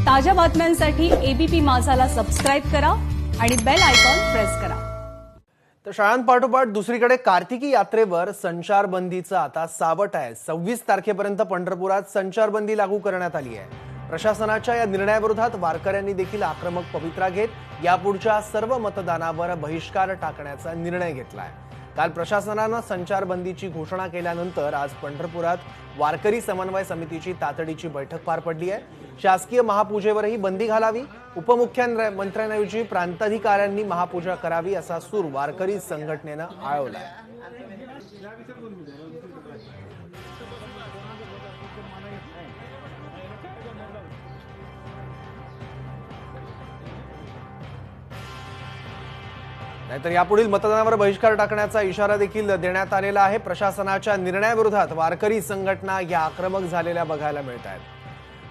ताज्या बातम्यांसाठी ABP माझाला subscribe करा आणि बेल आयकॉन प्रेस करा। तर शाळांपाठोपाठ दुसरीकडे कार्तिकी यात्रेवर संचारबंदीचं आता सावट आहे। 26 तारखेपर्यंत पंढरपुरात संचारबंदी लागू करण्यात आली आहे। प्रशासनाच्या या निर्णयाविरोधात वारकऱ्यांनी देखील आक्रमक पवित्रा घेत यापुढच्या सर्व मतदानावर बहिष्कार टाकण्याचा निर्णय घेतलाय। काल प्रशासनानं संचारबंदीची घोषणा केल्यानंतर आज पंढरपुरात वारकरी समन्वय समितीची तातडीची बैठक पार पडली आहे। शासकीय महापूजेवरही बंदी घालावी, उपमुख्यमंत्र्यांऐवजी प्रांताधिकाऱ्यांनी महापूजा करावी असा सूर वारकरी संघटनेनं आळवलाय। नाहीतर यापुढील मतदानावर बहिष्कार टाकण्याचा इशारा देखील देण्यात आलेला आहे। प्रशासनाच्या निर्णयाविरोधात वारकरी संघटना या आक्रमक झालेल्या बघायला मिळत आहेत।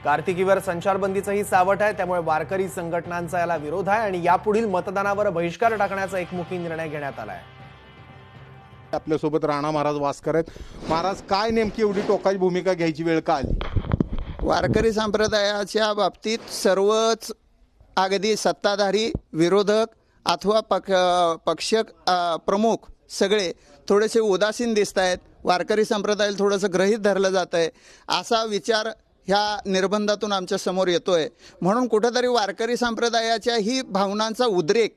कार्तिकीवर संचारबंदीचंही सावट आहे, त्यामुळे वारकरी संघटनांचा याला विरोध आहे आणि यापुढील मतदानावर बहिष्कार टाकण्याचा एकमुखी निर्णय घेण्यात आला आहे। आपल्यासोबत राणा महाराज वास्कर आहेत। महाराज, काय नेमकी एवढी टोकाची भूमिका घ्यायची वेळ का आली? वारकरी संप्रदायाच्या बाबतीत सर्वच अगदी सत्ताधारी, विरोधक अथवा पक्ष प्रमुख सगळे थोडेसे उदासीन दिसत आहेत। वारकरी संप्रदायाला थोडंसं गृहीत धरलं जात आहे असा विचार ह्या निर्बंधातून आमच्या समोर येतोय। म्हणून कुठेतरी वारकरी संप्रदायाच्या ही भावनांचा उद्रेक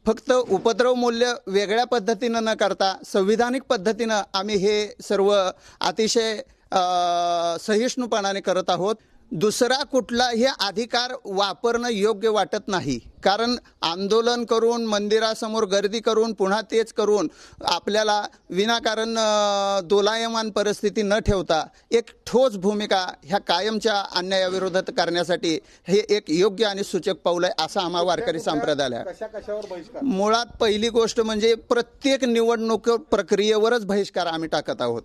फक्त उपद्रव मूल्य वेगळ्या पद्धतीनं न करता संविधानिक पद्धतीनं आम्ही हे सर्व अतिशय सहिष्णुपणाने करत आहोत। दुसरा कुठलाही अधिकार वापरणं योग्य वाटत नाही, कारण आंदोलन करून मंदिरासमोर गर्दी करून पुन्हा तेच करून आपल्याला विनाकारण दोलायमान परिस्थिती न ठेवता एक ठोस भूमिका ह्या कायमच्या अन्यायाविरोधात करण्यासाठी हे एक योग्य आणि सूचक पाऊल आहे असं आम्हा वारकरी संप्रदायाला। मुळात पहिली गोष्ट म्हणजे प्रत्येक निवडणूक प्रक्रियेवरच बहिष्कार आम्ही टाकत आहोत।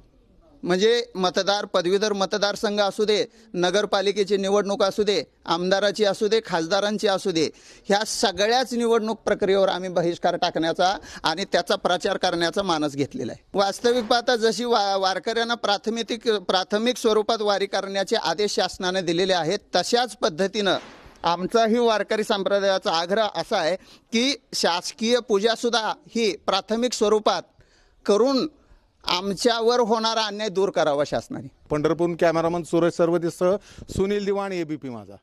म्हणजे मतदार पदवीधर मतदारसंघ असू दे, नगरपालिकेची निवडणूक असू दे, आमदाराची असू दे, खासदारांची असू दे, ह्या सगळ्याच निवडणूक प्रक्रियेवर आम्ही बहिष्कार टाकण्याचा आणि त्याचा प्रचार करण्याचा मानस घेतलेला आहे। वास्तविक पाहता जशी वारकऱ्यांना प्राथमिक स्वरूपात वारी करण्याचे आदेश शासनाने दिलेले आहेत, तशाच पद्धतीनं आमचाही वारकरी संप्रदायाचा आग्रह असा आहे की शासकीय पूजासुद्धा ही प्राथमिक स्वरूपात करून आमच्यावर होणारा अन्याय दूर करावा शासनाने। पंढरपूर कॅमेरामन सुरेश सरवदेसह सुनील दिवाण, एबीपी माझा।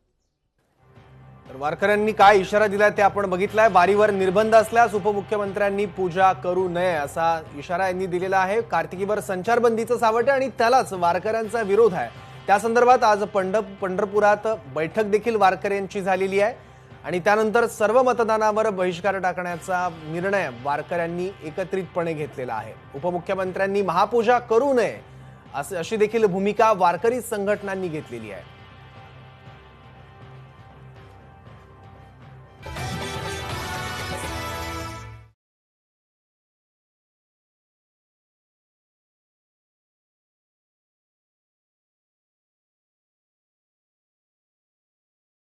तर वारकऱ्यांनी काय इशारा दिलाय ते आपण बघितलाय। वारीवर निर्बंध असल्यास उपमुख्यमंत्र्यांनी पूजा करू नये असा इशारा यांनी दिलेला आहे। कार्तिकीवर संचारबंदीचं सावट आहे आणि त्यालाच वारकऱ्यांचा विरोध आहे। त्या संदर्भात आज पंढरपुरात बैठक देखील वारकऱ्यांची झालेली आहे आणि त्यानंतर सर्व मतदानावर बहिष्कार टाकण्याचा निर्णय वारकऱ्यांनी एकत्रितपणे घेतलेला आहे। उपमुख्यमंत्र्यांनी महापूजा करू नये अशी देखील भूमिका वारकरी संघटनांनी घेतलेली आहे।